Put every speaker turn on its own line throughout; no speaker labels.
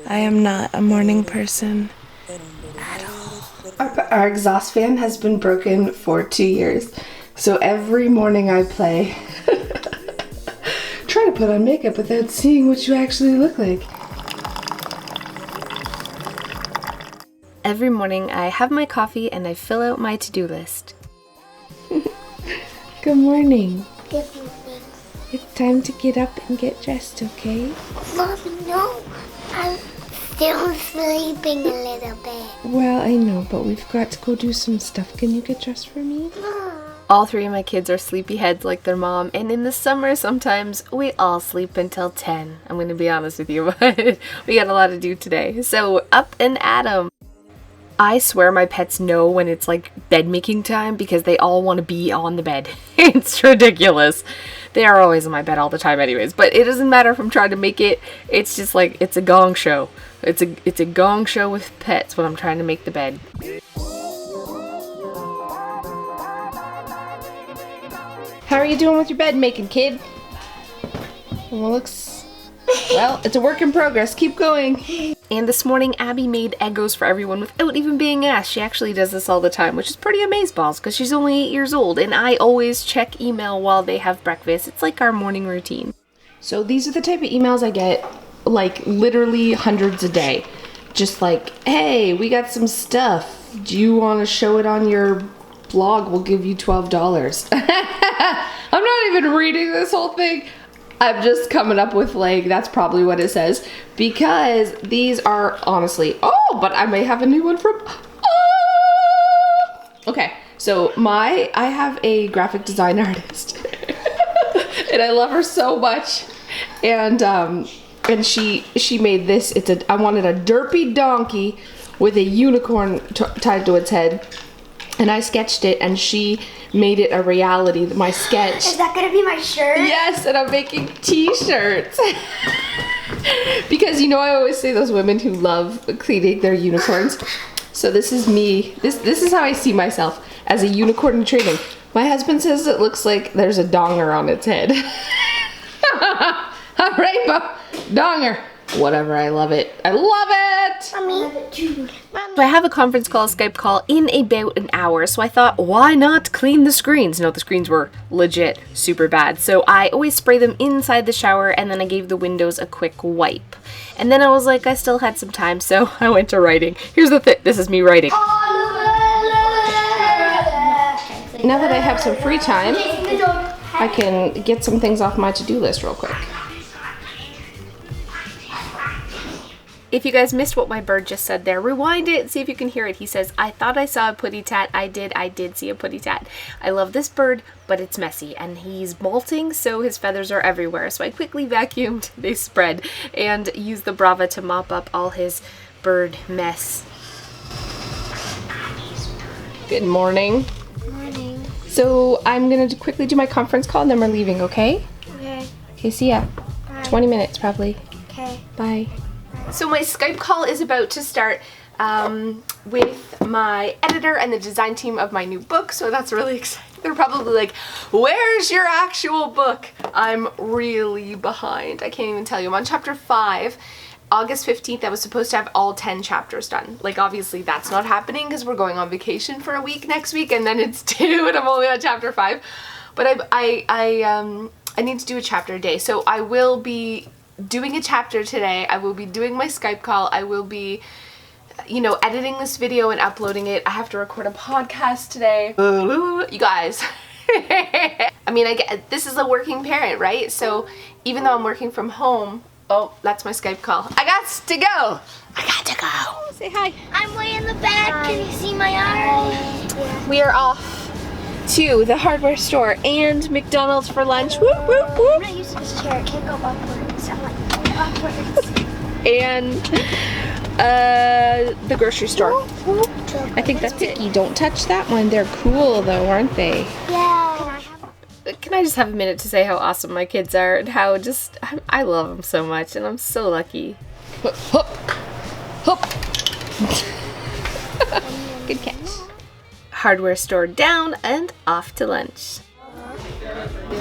I am not a morning person. Our exhaust fan has been broken for 2 years, so every morning I play. Try to put on makeup without seeing what you actually look like. Every morning I have my coffee and I fill out my to-do list. Good morning.
Good morning.
It's time to get up and get dressed, okay?
Mommy, no. I'm still sleeping a little bit.
Well, I know, but we've got to go do some stuff. Can you get dressed for me? All three of my kids are sleepyheads like their mom, and in the summer sometimes we all sleep until 10. I'm going to be honest with you, but we got a lot to do today. So up and at 'em. I swear my pets know when it's like bed making time because they all want to be on the bed. It's ridiculous. They are always in my bed all the time anyways, but it doesn't matter if I'm trying to make it. It's just like, it's a gong show. It's a gong show with pets when I'm trying to make the bed. How are you doing with your bed making, kid? Well, it's a work in progress. Keep going. And this morning, Abby made Eggos for everyone without even being asked. She actually does this all the time, which is pretty amazeballs because she's only 8 years old, and I always check email while they have breakfast. It's like our morning routine. So these are the type of emails I get, like literally hundreds a day. Just like, hey, we got some stuff. Do you want to show it on your blog? We'll give you $12. I'm not even reading this whole thing. I'm just coming up with like, that's probably what it says, because these are honestly, but I may have a new one from, okay, so I have a graphic design artist and I love her so much, and she made this. I wanted a derpy donkey with a unicorn tied to its head, and I sketched it, and she made it a reality, my sketch.
Is that gonna be my shirt?
Yes, and I'm making t-shirts. Because, I always say those women who love cleaning their unicorns. So this is me. This is how I see myself, as a unicorn in training. My husband says it looks like there's a donger on its head. A rainbow donger. Whatever, I love it. I love it!
Mommy. I love it too.
So I have a conference call, Skype call in about an hour, so I thought, why not clean the screens? No, the screens were legit super bad. So I always spray them inside the shower, and then I gave the windows a quick wipe. And then I was like, I still had some time, so I went to writing. Here's the thing, this is me writing. Now that I have some free time, I can get some things off my to-do list real quick. If you guys missed what my bird just said there, rewind it and see if you can hear it. He says, I thought I saw a putty tat. I did see a putty tat. I love this bird, but it's messy, and he's molting, so his feathers are everywhere. So I quickly vacuumed, they spread, and used the Brava to mop up all his bird mess. Good morning.
Good morning.
So I'm going to quickly do my conference call, and then we're leaving, okay?
Okay.
Okay, see ya.
Bye.
20 minutes, probably.
Okay.
Bye. So my Skype call is about to start with my editor and the design team of my new book, so that's really exciting. They're probably like, where's your actual book? I'm really behind. I can't even tell you. I'm on chapter 5. August 15th, I was supposed to have all 10 chapters done. Like, obviously that's not happening because we're going on vacation for a week next week, and then it's 2 and I'm only on chapter 5. But I need to do a chapter a day, so I will be doing a chapter today. I will be doing my Skype call. I will be, editing this video and uploading it. I have to record a podcast today. You guys. I mean, this is a working parent, right? So even though I'm working from home, that's my Skype call. I got to go. Say hi.
I'm way in the back. Hi. Can you see my eyes?
We are off to the hardware store and McDonald's for lunch. Whoop, whoop, whoop.
I'm not used to this chair. It can't go upwards. I'm like, upwards.
And the grocery store. I think that's it. Don't touch that one. They're cool though, aren't they?
Yeah.
Can I just have a minute to say how awesome my kids are and how I love them so much, and I'm so lucky. Hup, hup, hup. Good catch. Hardware store down and off to lunch.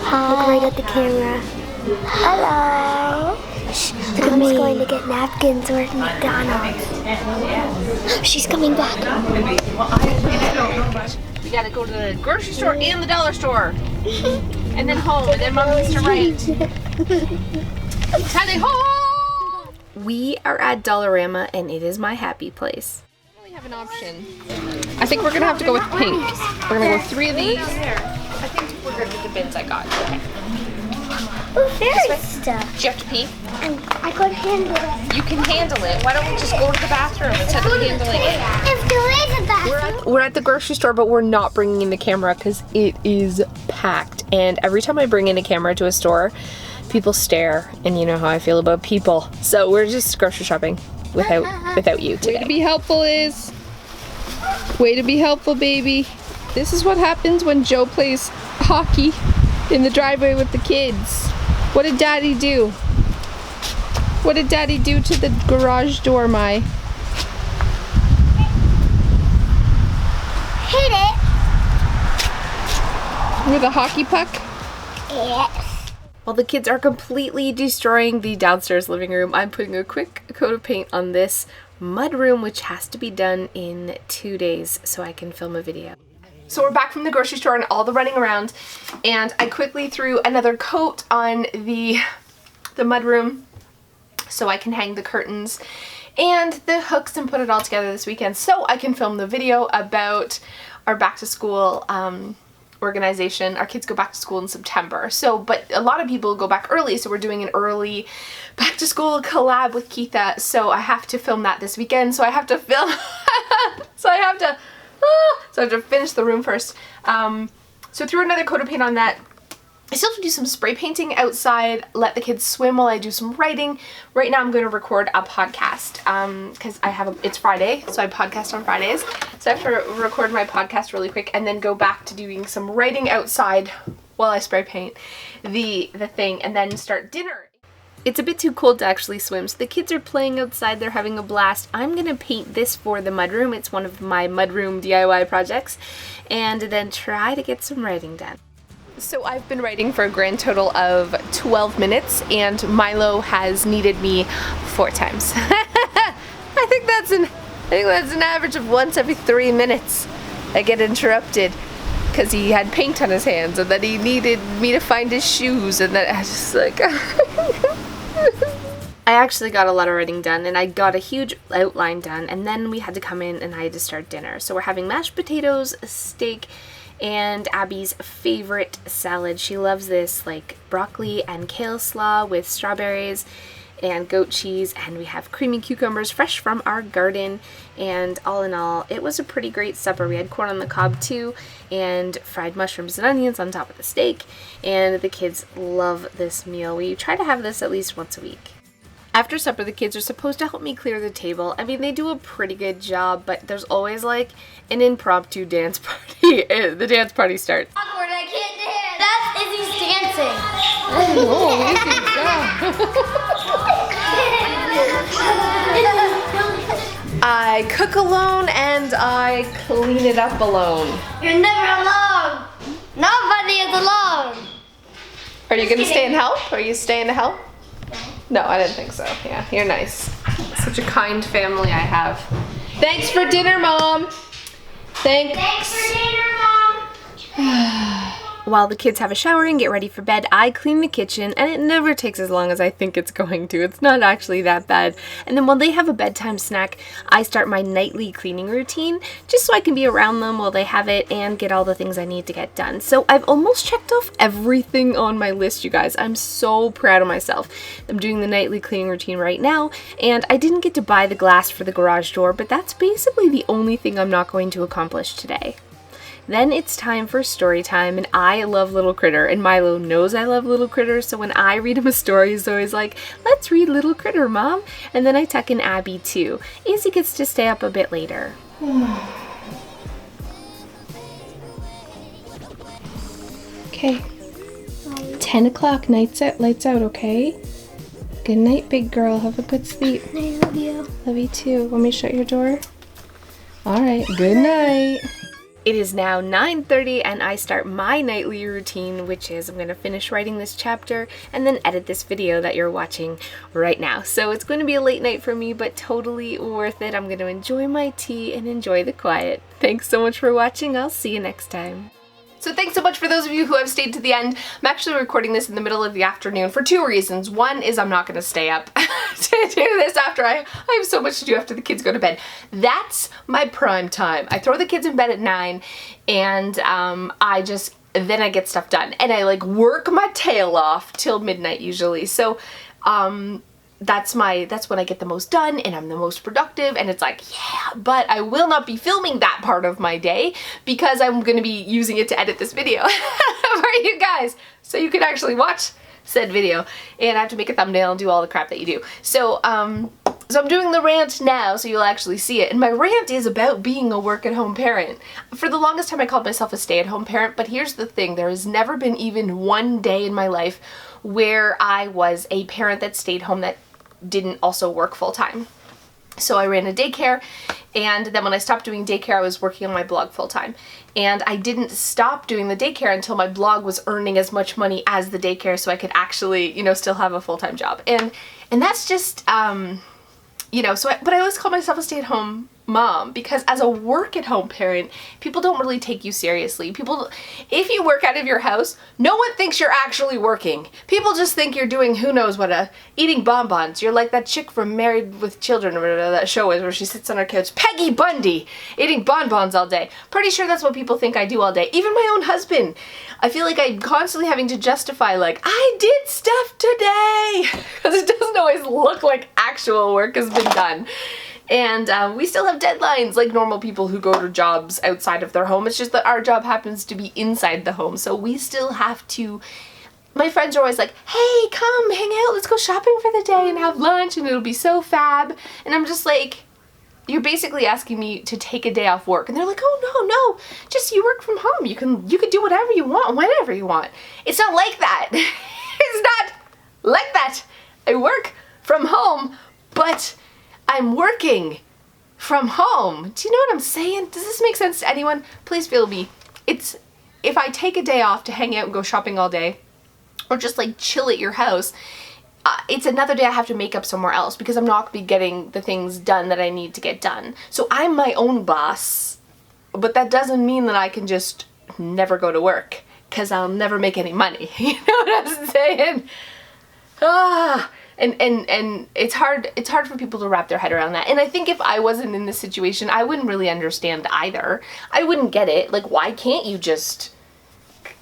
Hi. Look right at the camera. Hello. Mom's going to get napkins or McDonald's. She's coming back.
We gotta go to the grocery store and the dollar store. And then home, and then Mom needs to write. Tally ho! We are at Dollarama, and it is my happy place. We only have an option. I think we're gonna have to go with pink. We're gonna go 3 of these. I think we're good with the bins I got. Okay.
Oh, fairy stuff.
Do you have to pee?
I could handle it.
You can handle it. Why don't we just go to the bathroom instead of handling it?
If there is a bathroom.
We're at the grocery store, but we're not bringing in the camera because it is packed. And every time I bring in a camera to a store, people stare, and you know how I feel about people. So we're just grocery shopping without you today. Way to be helpful, Liz. Way to be helpful, baby. This is what happens when Joe plays hockey in the driveway with the kids. What did Daddy do? What did Daddy do to the garage door, Mai?
Hit it.
With a hockey puck?
Yes.
While the kids are completely destroying the downstairs living room, I'm putting a quick coat of paint on this mud room, which has to be done in 2 days so I can film a video. So we're back from the grocery store and all the running around, and I quickly threw another coat on the mud room so I can hang the curtains and the hooks and put it all together this weekend so I can film the video about our back to school organization. Our kids go back to school in September, but a lot of people go back early, so we're doing an early back to school collab with Keitha, so I have to film that this weekend, so I have to film so I have to finish the room first. So threw another coat of paint on that. I still have to do some spray painting outside, let the kids swim while I do some writing. Right now I'm going to record a podcast because it's Friday, so I podcast on Fridays. So I have to record my podcast really quick and then go back to doing some writing outside while I spray paint the thing and then start dinner. It's a bit too cold to actually swim, so the kids are playing outside, they're having a blast. I'm gonna paint this for the mudroom. It's one of my mudroom DIY projects, and then try to get some writing done. So I've been writing for a grand total of 12 minutes, and Milo has needed me 4 times. I think that's an average of once every 3 minutes. I get interrupted because he had paint on his hands, and then he needed me to find his shoes, and then I was just like... I actually got a lot of writing done, and I got a huge outline done, and then we had to come in and I had to start dinner. So we're having mashed potatoes, steak, and Abby's favorite salad. She loves this, like broccoli and kale slaw with strawberries and goat cheese, and we have creamy cucumbers fresh from our garden. And all in all, it was a pretty great supper. We had corn on the cob too, and fried mushrooms and onions on top of the steak, and the kids love this meal. We try to have this at least once a week. After supper, the kids are supposed to help me clear the table. I mean, they do a pretty good job, but there's always like an impromptu dance party. The dance party starts.
Awkward, I can't dance. That's Izzy's dancing.
Oh, I cook alone and I clean it up alone.
You're never alone. Nobody is alone.
Are you going to stay and help? Are you staying to help? No, I didn't think so. Yeah, you're nice. Such a kind family I have. Thanks for dinner, Mom. Thanks
for dinner, Mom.
While the kids have a shower and get ready for bed, I clean the kitchen, and it never takes as long as I think it's going to. It's not actually that bad. And then while they have a bedtime snack, I start my nightly cleaning routine, just so I can be around them while they have it and get all the things I need to get done. So I've almost checked off everything on my list, you guys. I'm so proud of myself. I'm doing the nightly cleaning routine right now, and I didn't get to buy the glass for the garage door, but that's basically the only thing I'm not going to accomplish today. Then it's time for story time, and I love Little Critter, and Milo knows I love Little Critter, so when I read him a story, he's always like, let's read Little Critter, Mom. And then I tuck in Abby too. Izzy gets to stay up a bit later. Okay. 10 o'clock, lights out, okay? Good night, big girl. Have a good sleep.
I love you.
Love you too. Want me to shut your door? All right, good night. It is now 9:30 and I start my nightly routine, which is I'm going to finish writing this chapter and then edit this video that you're watching right now. So it's going to be a late night for me, but totally worth it. I'm going to enjoy my tea and enjoy the quiet. Thanks so much for watching. I'll see you next time. So thanks so much for those of you who have stayed to the end. I'm actually recording this in the middle of the afternoon for two reasons. One is I'm not going to stay up to do this after I have so much to do after the kids go to bed. That's my prime time. I throw the kids in bed at 9 and then I get stuff done. And I like work my tail off till midnight usually. So that's when I get the most done and I'm the most productive, and it's like, yeah, but I will not be filming that part of my day because I'm going to be using it to edit this video for you guys so you can actually watch said video, and I have to make a thumbnail and do all the crap that you do. So I'm doing the rant now so you'll actually see it, and my rant is about being a work-at-home parent. For the longest time I called myself a stay-at-home parent, but here's the thing, there has never been even one day in my life where I was a parent that stayed home that didn't also work full-time. So I ran a daycare, and then when I stopped doing daycare, I was working on my blog full-time. And I didn't stop doing the daycare until my blog was earning as much money as the daycare so I could actually, you know, still have a full-time job. And that's just, you know, but I always call myself a stay-at-home mom because as a work-at-home parent, people don't really take you seriously. If you work out of your house, no one thinks you're actually working. People just think you're doing who knows what, eating bonbons. You're like that chick from Married with Children or whatever that show is where she sits on her couch, Peggy Bundy, eating bonbons all day. Pretty sure that's what people think I do all day. Even my own husband. I feel like I'm constantly having to justify like, I did stuff today, because it doesn't always look like actual work has been done. And we still have deadlines like normal people who go to jobs outside of their home. It's just that our job happens to be inside the home. So we still have to, my friends are always like, hey, come hang out, let's go shopping for the day and have lunch and it'll be so fab. And I'm just like, you're basically asking me to take a day off work. And they're like, oh no, just you work from home. You can do whatever you want, whenever you want. It's not like that. It's not like that. I work from home, but I'm working from home. Do you know what I'm saying? Does this make sense to anyone? Please feel me. It's, if I take a day off to hang out and go shopping all day, or just like chill at your house, it's another day I have to make up somewhere else because I'm not going to be getting the things done that I need to get done. So I'm my own boss, but that doesn't mean that I can just never go to work because I'll never make any money. You know what I'm saying? And it's hard for people to wrap their head around that. And I think if I wasn't in this situation, I wouldn't really understand either. I wouldn't get it. Like, why can't you just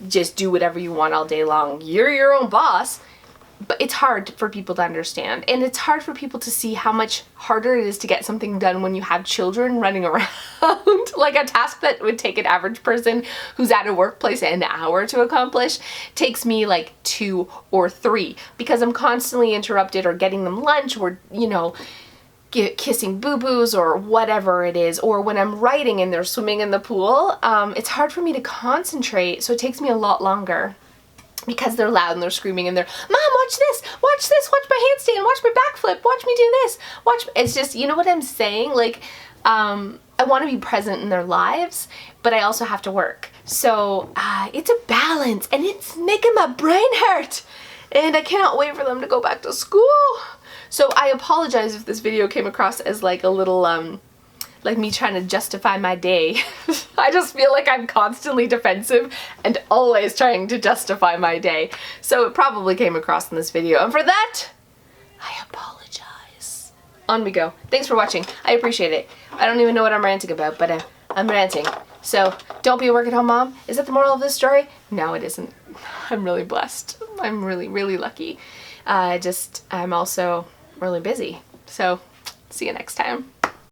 do whatever you want all day long? You're your own boss. But it's hard for people to understand. And it's hard for people to see how much harder it is to get something done when you have children running around. Like a task that would take an average person who's at a workplace an hour to accomplish takes me like 2 or 3 because I'm constantly interrupted or getting them lunch or, you know, kissing boo-boos or whatever it is, or when I'm writing and they're swimming in the pool. It's hard for me to concentrate, so it takes me a lot longer. Because they're loud and they're screaming and they're, Mom, watch this, watch my handstand, watch my backflip, watch me do this, it's just, you know what I'm saying? Like, I want to be present in their lives, but I also have to work. So, it's a balance and it's making my brain hurt. And I cannot wait for them to go back to school. So I apologize if this video came across as like a little, like me trying to justify my day. I just feel like I'm constantly defensive and always trying to justify my day. So it probably came across in this video. And for that, I apologize. On we go. Thanks for watching. I appreciate it. I don't even know what I'm ranting about, but I'm ranting. So don't be a work-at-home mom. Is that the moral of this story? No, it isn't. I'm really blessed. I'm really, really lucky. I'm also really busy. So see you next time.